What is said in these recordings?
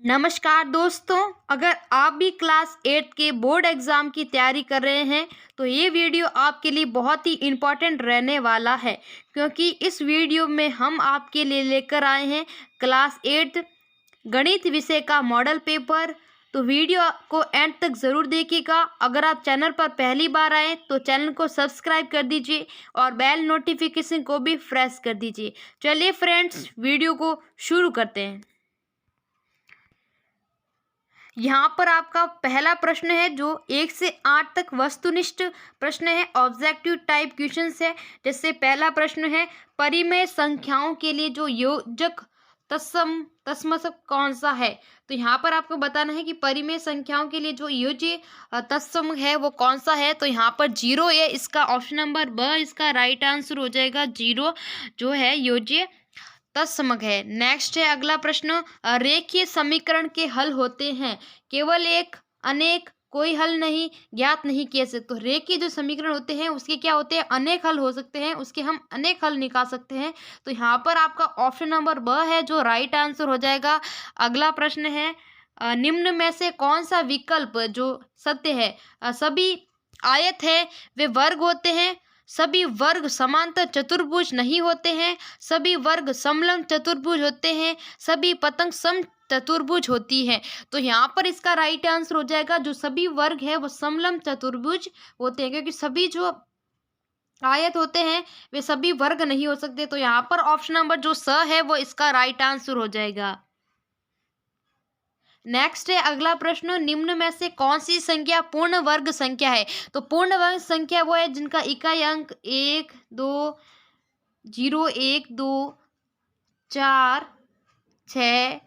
नमस्कार दोस्तों, अगर आप भी क्लास 8 के बोर्ड एग्ज़ाम की तैयारी कर रहे हैं तो ये वीडियो आपके लिए बहुत ही इम्पोर्टेंट रहने वाला है। क्योंकि इस वीडियो में हम आपके लिए लेकर आए हैं क्लास 8 गणित विषय का मॉडल पेपर। तो वीडियो को एंड तक ज़रूर देखिएगा। अगर आप चैनल पर पहली बार आए तो चैनल को सब्सक्राइब कर दीजिए और बेल नोटिफिकेशन को भी प्रेस कर दीजिए। चलिए फ्रेंड्स, वीडियो को शुरू करते हैं। यहाँ पर आपका पहला प्रश्न है जो 1 से 8 तक वस्तुनिष्ठ प्रश्न है, ऑब्जेक्टिव टाइप क्वेश्चंस है। जैसे पहला प्रश्न है, परिमेय संख्याओं के लिए जो योजक तत्सम कौन सा है। तो यहाँ पर आपको बताना है कि परिमेय संख्याओं के लिए जो योज्य तत्सम है वो कौन सा है। तो यहाँ पर 0 है इसका ऑप्शन नंबर ब इसका राइट आंसर हो जाएगा। 0 जो है योज्य तत्समक है। नेक्स्ट है अगला प्रश्न, रेखीय समीकरण के हल होते हैं केवल एक, अनेक, कोई हल नहीं, ज्ञात नहीं कैसे। तो रेखीय जो समीकरण होते हैं उसके क्या होते हैं, अनेक हल हो सकते हैं, उसके हम अनेक हल निकाल सकते हैं। तो यहाँ पर आपका ऑप्शन नंबर ब है जो राइट आंसर हो जाएगा। अगला प्रश्न है, निम्न में से कौन सा विकल्प जो सत्य है। सभी आयत है वे वर्ग होते हैं, सभी वर्ग समांतर चतुर्भुज नहीं होते हैं, सभी वर्ग समलंब चतुर्भुज होते हैं, सभी पतंग सम चतुर्भुज होती है। तो यहाँ पर इसका राइट आंसर हो जाएगा जो सभी वर्ग है वो समलंब चतुर्भुज होते हैं, क्योंकि सभी जो आयत होते हैं वे सभी वर्ग नहीं हो सकते। तो यहाँ पर ऑप्शन नंबर जो स है वो इसका राइट आंसर हो जाएगा। नेक्स्ट है अगला प्रश्न, निम्न में से कौन सी संख्या पूर्ण वर्ग संख्या है। तो पूर्ण वर्ग संख्या वो है जिनका इकाई अंक 1 2 0 1 2 4 6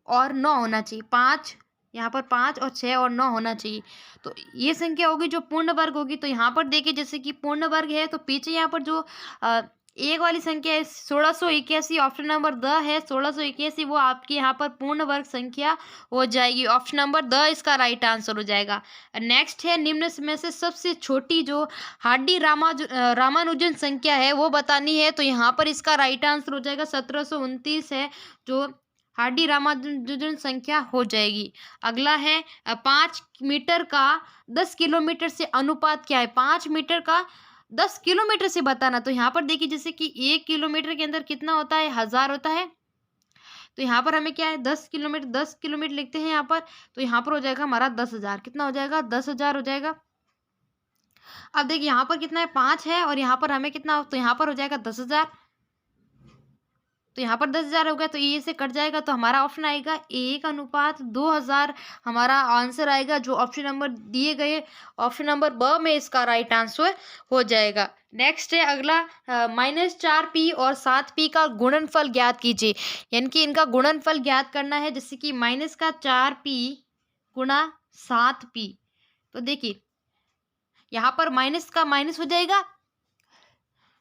और 9 होना चाहिए। 5 यहाँ पर 5 और 6 और 9 होना चाहिए। तो ये संख्या होगी जो पूर्ण वर्ग होगी। तो यहाँ पर देखिए जैसे कि पूर्ण वर्ग है तो पीछे यहाँ पर जो एक वाली संख्या है 1681, ऑप्शन नंबर द है 1681, वो आपकी यहाँ पर पूर्ण वर्ग संख्या हो जाएगी। ऑप्शन नंबर द इसका राइट आंसर हो जाएगा। नेक्स्ट है, निम्न में से सबसे छोटी जो हार्डी रामानुजन संख्या है वो बतानी है। तो यहाँ पर इसका राइट आंसर हो जाएगा 1729 है जो हार्डी रामानुजन संख्या हो जाएगी। अगला है, 5 मीटर का 10 किलोमीटर से अनुपात क्या है। 5 मीटर का 10 किलोमीटर से बताना। तो यहाँ पर देखिए जैसे कि 1 किलोमीटर के अंदर कितना होता है, 1000 होता है। तो यहाँ पर हमें क्या है 10 किलोमीटर लिखते हैं यहाँ पर। तो यहाँ पर हो जाएगा हमारा 10,000। कितना हो जाएगा, 10,000 हो जाएगा। अब देखिए यहाँ पर कितना है, 5 है और यहाँ पर हमें कितना, तो यहाँ पर हो जाएगा 10,000। तो यहाँ पर 10,000 हो गया तो ये से कट जाएगा। तो हमारा ऑप्शन आएगा 1:2000 हमारा आंसर आएगा जो ऑप्शन नंबर दिए गए ऑप्शन नंबर ब में इसका राइट आंसर हो जाएगा। नेक्स्ट है अगला, -4p और 7p का गुणनफल ज्ञात कीजिए। यानी कि इनका गुणनफल ज्ञात करना है। जैसे कि -4p गुणा 7p। तो देखिए यहाँ पर माइनस का माइनस हो जाएगा,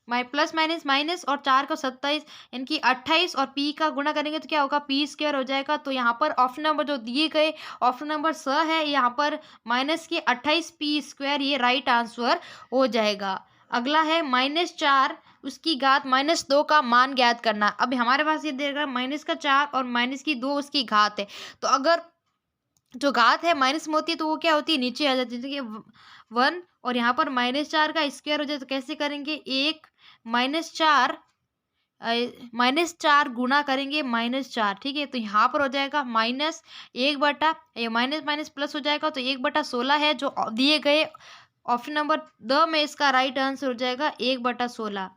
प्लस माइनस माइनस और 4 को 27 यानी 28 और p का गुणा करेंगे तो क्या होगा, p² हो जाएगा। तो यहाँ पर ऑप्शन नंबर जो दिए गए ऑप्शन नंबर स है, यहाँ पर माइनस के 28p² ये राइट आंसर हो जाएगा। अगला है -4 उसकी घात -2 का मान ज्ञात करना। अब हमारे पास ये देगा -4 और -2 उसकी घात है। तो अगर जो घात है माइनस में होती है तो वो क्या होती है, नीचे आ जाती है। जैसे कि 1 और यहाँ पर -4 का स्क्वायर हो जाए तो कैसे करेंगे, 1 -4 -4 गुना करेंगे -4। ठीक है, तो यहाँ पर हो जाएगा -1 ये माइनस माइनस प्लस हो जाएगा तो 1/16 है जो दिए गए ऑप्शन नंबर द में इसका राइट आंसर हो जाएगा 1/16।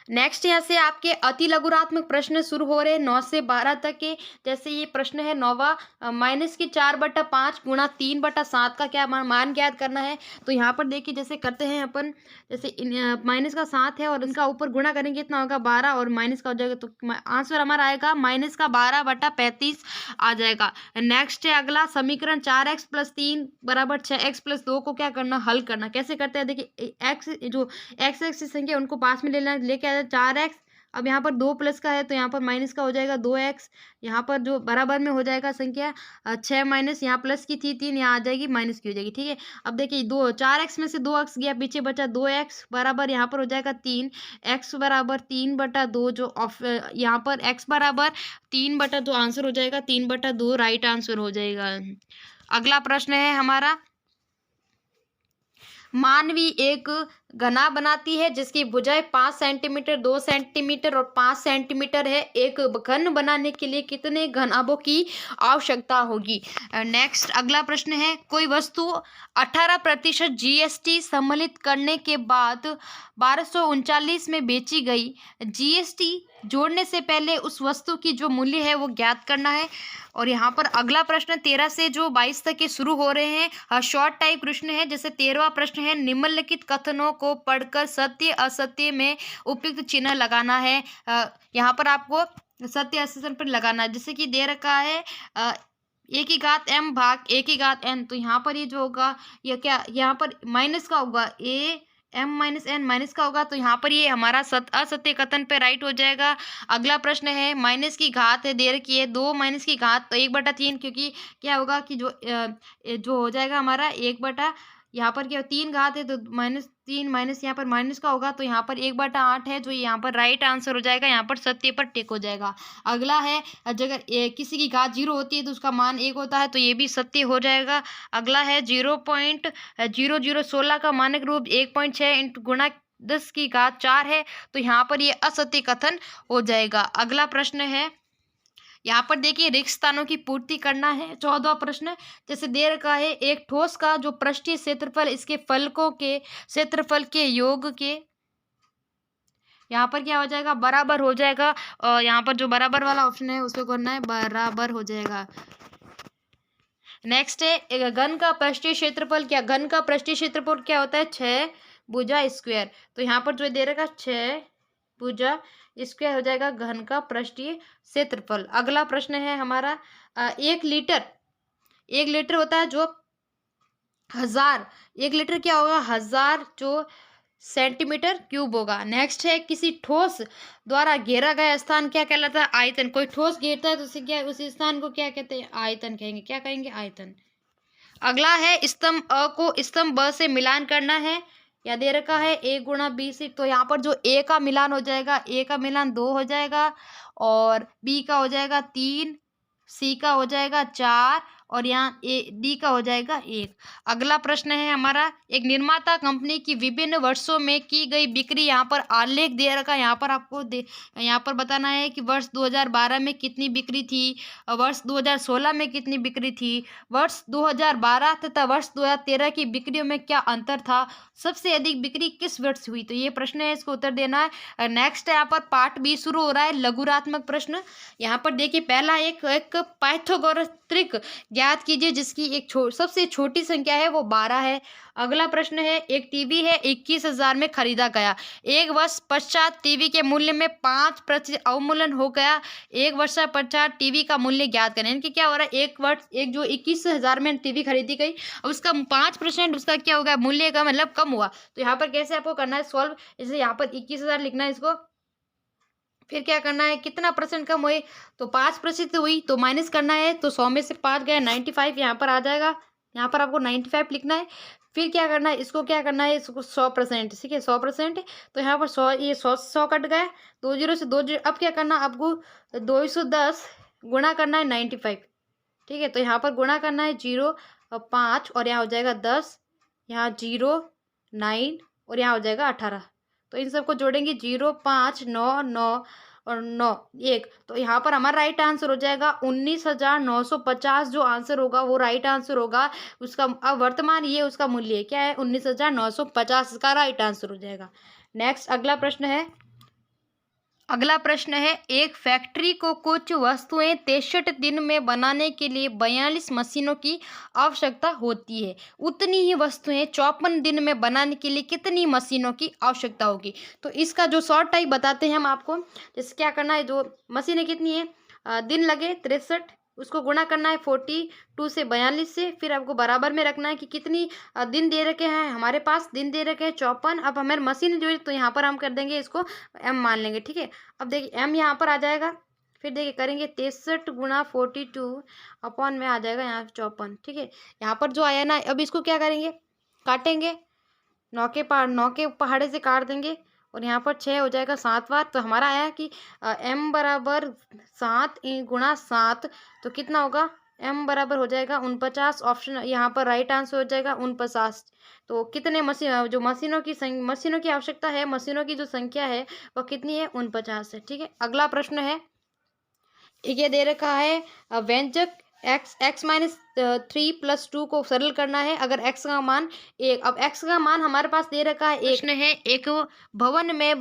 नेक्स्ट यहाँ से आपके अति लघुरात्मक प्रश्न शुरू हो रहे हैं 9 से 12 तक के। जैसे ये प्रश्न है 9वां, -4/5 गुणा 3/7 का क्या मान ज्ञात करना है। तो यहाँ पर देखिए जैसे करते हैं अपन, जैसे माइनस का 7 है और इनका ऊपर गुणा करेंगे कितना होगा 12 और माइनस का हो जाएगा। तो आंसर हमारा आएगा -12/35 आ जाएगा। नेक्स्ट है अगला समीकरण 4x + 3 = 6x + 2 को क्या करना, हल करना। कैसे करते हैं देखिए, एक्स जो एक्स संख्या उनको पास में लेना, लेके 4x अब यहाँ पर 2 प्लस का है तो यहाँ पर माइनस का हो जाएगा 2x। यहाँ पर जो बराबर में हो जाएगा संख्या 6 माइनस यहाँ प्लस की थी 3, यहाँ आ जाएगी माइनस की हो जाएगी। ठीक है, अब देखिए 4x में से 2x गया, पीछे बचा 2x बराबर यहाँ पर हो जाएगा 3, x बराबर 3/2 जो यहाँ पर x बराबर 3/2 आंसर हो जाएगा, 3/2 राइट आंसर हो जाएगा। अगला प्रश्न है हमारा, मानवी एक घना बनाती है जिसकी भुजाएं 5 सेंटीमीटर, 2 सेंटीमीटर और 5 सेंटीमीटर है। एक घन बनाने के लिए कितने घनाभों की आवश्यकता होगी? नेक्स्ट अगला प्रश्न है, कोई वस्तु 18% GST सम्मिलित करने के बाद 1239 में बेची गई। GST जोड़ने से पहले उस वस्तु की जो मूल्य है वो ज्ञात करना है। और यहाँ पर अगला प्रश्न 13 से जो 22 तक के शुरू हो रहे हैं शॉर्ट टाइप प्रश्न है। जैसे 13वां प्रश्न है, निम्नलिखित कथनों को पढ़कर सत्य असत्य में उपयुक्त चिन्ह लगाना है। यहाँ पर आपको सत्य असत्य पर लगाना है। जैसे कि दे रखा है ए की घात m भाग ए की घात n, तो यहाँ पर ये जो होगा ये क्या, यहाँ पर माइनस का होगा a m minus n minus का होगा, तो यहाँ पर ये हमारा असत्य कथन पे राइट हो जाएगा। अगला प्रश्न है, माइनस की घात है दे रखी है 2 माइनस की घात तो 1/3, क्योंकि क्या होगा कि जो हो जाएगा हमारा 1 यहाँ पर क्या 3 घात है तो -3 माइनस यहाँ पर माइनस का होगा, तो यहाँ पर 1/8 है जो यहाँ पर राइट आंसर हो जाएगा। यहाँ पर सत्य पर टिक हो जाएगा। अगला है, अगर किसी की घात 0 होती है तो उसका मान 1 होता है, तो ये भी सत्य हो जाएगा। अगला है 0.0016 का मानक रूप 1.6 × गुणा 10 की घात 4 है, तो यहाँ पर ये असत्य कथन हो जाएगा। अगला प्रश्न है, यहाँ पर देखिए रिक्त स्थानों की पूर्ति करना है। 14वां प्रश्न जैसे दे रखा है, एक ठोस का जो पृष्ठीय क्षेत्रफल इसके फलकों के क्षेत्रफल के योग के यहाँ पर क्या हो जाएगा बराबर हो जाएगा। और यहाँ पर जो बराबर वाला ऑप्शन है उसको करना है बराबर हो जाएगा। नेक्स्ट है, एक घन का पृष्ठीय क्षेत्रफल क्या, घन का पृष्ठीय क्षेत्रफल क्या होता है 6 भुजा स्क्वायर, तो यहाँ पर जो दे रखा 6 भुजा स्क्वायर हो जाएगा घन का पृष्ठीय क्षेत्रफल। अगला प्रश्न है हमारा, 1 लीटर होता है जो 1000, 1 लीटर क्या होगा 1000 जो सेंटीमीटर क्यूब होगा। नेक्स्ट है, किसी ठोस द्वारा घेरा गया स्थान क्या कहलाता है आयतन, कोई ठोस घेरता है तो उसे क्या, उस स्थान को क्या कहते हैं आयतन कहेंगे। क्या कहेंगे आयतन। अगला है, स्तंभ अ को स्तंभ ब से मिलान करना है। या दे रखा है a × b से, तो यहाँ पर जो a का मिलान हो जाएगा, a का मिलान 2 हो जाएगा और b का हो जाएगा 3, c का हो जाएगा 4 और यहाँ d का हो जाएगा 1। अगला प्रश्न है हमारा, एक निर्माता कंपनी की विभिन्न वर्षों में की गई बिक्री यहाँ पर आलेख दे रखा है। यहाँ पर आपको यहाँ पर बताना है कि वर्ष 2012 में कितनी बिक्री थी, वर्ष 2016 में कितनी बिक्री थी, वर्ष 2012 तथा वर्ष 2013 की बिक्रियों में क्या अंतर था, सबसे अधिक बिक्री किस वर्ष हुई। तो ये प्रश्न है, इसको उत्तर देना है। नेक्स्ट यहाँ पर पार्ट बी शुरू हो रहा है, लघुरात्मक प्रश्न। यहाँ पर देखिए पहला एक पाइथागोरस त्रिक ज्ञात कीजिए जिसकी एक सबसे छोटी संख्या है वो 12 है। अगला प्रश्न है, एक टीवी है 21,000 में खरीदा गया, एक वर्ष पश्चात टीवी के मूल्य में 5% अवमूल्यन हो गया, एक वर्ष पश्चात टीवी का मूल्य ज्ञात करें। इनके क्या हो रहा है, एक जो 21,000 में टीवी खरीदी गई, अब उसका 5% उसका क्या होगा मूल्य का मतलब कम हुआ। तो यहाँ पर कैसे आपको करना है सॉल्व, जैसे यहाँ पर 21,000 लिखना है इसको, फिर क्या करना है कितना परसेंट कम हुए, तो 5% हुई तो माइनस करना है, तो 100 में से 5 गया 95 यहाँ पर आ जाएगा। यहाँ पर आपको 95 लिखना है। फिर क्या करना है, इसको क्या करना है, इसको 100%, ठीक है 100%, तो यहाँ पर 100 ये 100 कट गया, 2 0 से 2 0। अब क्या करना है आपको 210 गुणा करना है 95, ठीक है, तो यहाँ पर गुणा करना है 0 और 5 और यहाँ हो जाएगा 10, यहाँ 0 9 और यहाँ हो जाएगा 18। तो इन सबको जोड़ेंगे 0 5 9 9 और 9 1, तो यहाँ पर हमारा राइट आंसर हो जाएगा 19,950। जो आंसर होगा वो राइट आंसर होगा। उसका अब वर्तमान ये उसका मूल्य क्या है 19,950, इसका राइट आंसर हो जाएगा। नेक्स्ट अगला प्रश्न है, एक फैक्ट्री को कुछ वस्तुएं 63 दिन में बनाने के लिए 42 मशीनों की आवश्यकता होती है, उतनी ही वस्तुएं 54 दिन में बनाने के लिए कितनी मशीनों की आवश्यकता होगी। तो इसका जो शॉर्ट टाइप बताते हैं हम आपको, जैसे क्या करना है, जो मशीनें कितनी है दिन लगे 63 उसको गुणा करना है 42 से 42 से, फिर आपको बराबर में रखना है कि कितनी दिन दे रखे हैं हमारे पास, दिन दे रखे हैं 54। अब हमारे मशीन जो है तो यहाँ पर हम कर देंगे इसको m मान लेंगे, ठीक है। अब देखिए m यहाँ पर आ जाएगा, फिर देखिए करेंगे 63 गुणा 42 अपॉन में आ जाएगा यहाँ 54, ठीक है। यहाँ पर जो आया ना, अब इसको क्या करेंगे, काटेंगे, 9 के पहाड़े से काट देंगे और यहाँ पर 6 हो जाएगा 7 बार। तो हमारा आया कि m बराबर 7 गुणा 7, तो कितना होगा, m बराबर हो जाएगा 49। ऑप्शन यहाँ पर राइट आंसर हो जाएगा 49। तो कितने जो मशीनों की आवश्यकता है, मशीनों की जो संख्या है वो कितनी है, 49 है, ठीक है। अगला प्रश्न है, ये दे रखा है व्यंजक x माइनस 3 प्लस 2 को सरल करना है अगर x का मान 1। अब x का मान हमारे पास दे रखा है, प्रश्न है, एक भवन में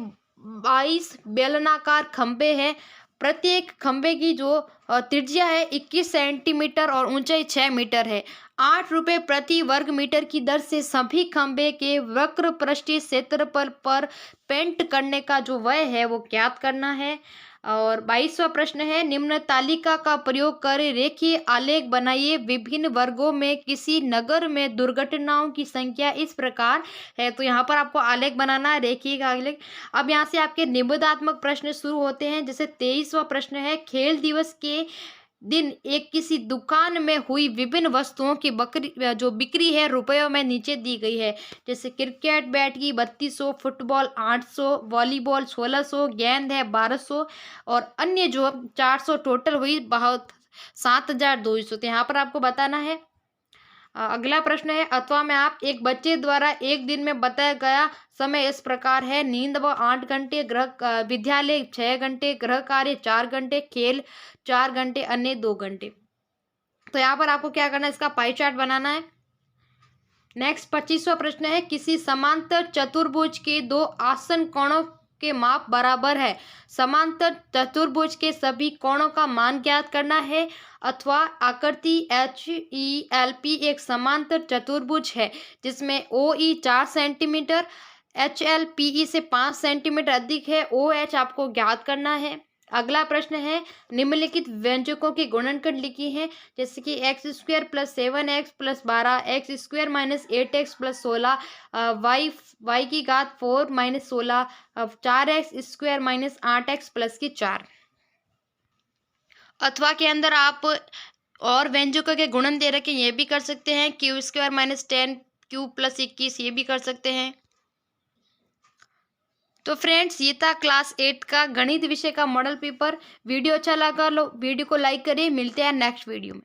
22 बेलनाकार खंबे हैं, प्रत्येक खंबे की जो त्रिज्या है 21 सेंटीमीटर और ऊंचाई 6 मीटर है। 8 रुपये प्रति वर्ग मीटर की दर से सभी खंबे के वक्र पृष्ठीय क्षेत्रफल पर पेंट करने का जो व्यय है वो ज्ञात करना है। और 22वां प्रश्न है, निम्न तालिका का प्रयोग कर रेखीय आलेख बनाइए। विभिन्न वर्गों में किसी नगर में दुर्घटनाओं की संख्या इस प्रकार है। तो यहाँ पर आपको आलेख बनाना है, रेखीय आलेख। अब यहाँ से आपके निबंधात्मक प्रश्न शुरू होते हैं। जैसे 23वां प्रश्न है, खेल दिवस के दिन एक किसी दुकान में हुई विभिन्न वस्तुओं की जो बिक्री है रुपयों में नीचे दी गई है। जैसे क्रिकेट बैट की 3200, फुटबॉल 800, वॉलीबॉल 1600, गेंद है 1200 और अन्य जो 400, टोटल हुई 7200। तो यहाँ पर आपको बताना है। अगला प्रश्न है, अथवा में आप एक बच्चे द्वारा एक दिन में बताया गया समय इस प्रकार है, नींद व 8 घंटे, गृह विद्यालय 6 घंटे, गृह कार्य 4 घंटे, खेल 4 घंटे, अन्य 2 घंटे। तो यहाँ पर आपको क्या करना है, इसका पाई चार्ट बनाना है। नेक्स्ट 25वां प्रश्न है, किसी समांतर चतुर्भुज के दो आसन कोणों के माप बराबर है। समांतर चतुर्भुज के सभी कोणों का मान ज्ञात करना है। अथवा आकृति HELP एक समांतर चतुर्भुज है जिसमें OE 4 सेंटीमीटर, HLPE से 5 सेंटीमीटर अधिक है। OH आपको ज्ञात करना है। अगला प्रश्न है, निम्नलिखित व्यंजकों की गुणनखंड लिखी है। जैसे कि x² plus 7x plus 12, x² minus 8x plus 16, y की घात 4 minus 16, 4x² minus 8x plus की 4। अथवा के अंदर आप और व्यंजकों के गुणन दे रखे ये भी कर सकते हैं। q² माइनस 10 q प्लस 21 ये भी कर सकते हैं। तो फ्रेंड्स, ये था क्लास 8 का गणित विषय का मॉडल पेपर। वीडियो अच्छा लगा लो वीडियो को लाइक करिए। मिलते हैं नेक्स्ट वीडियो में।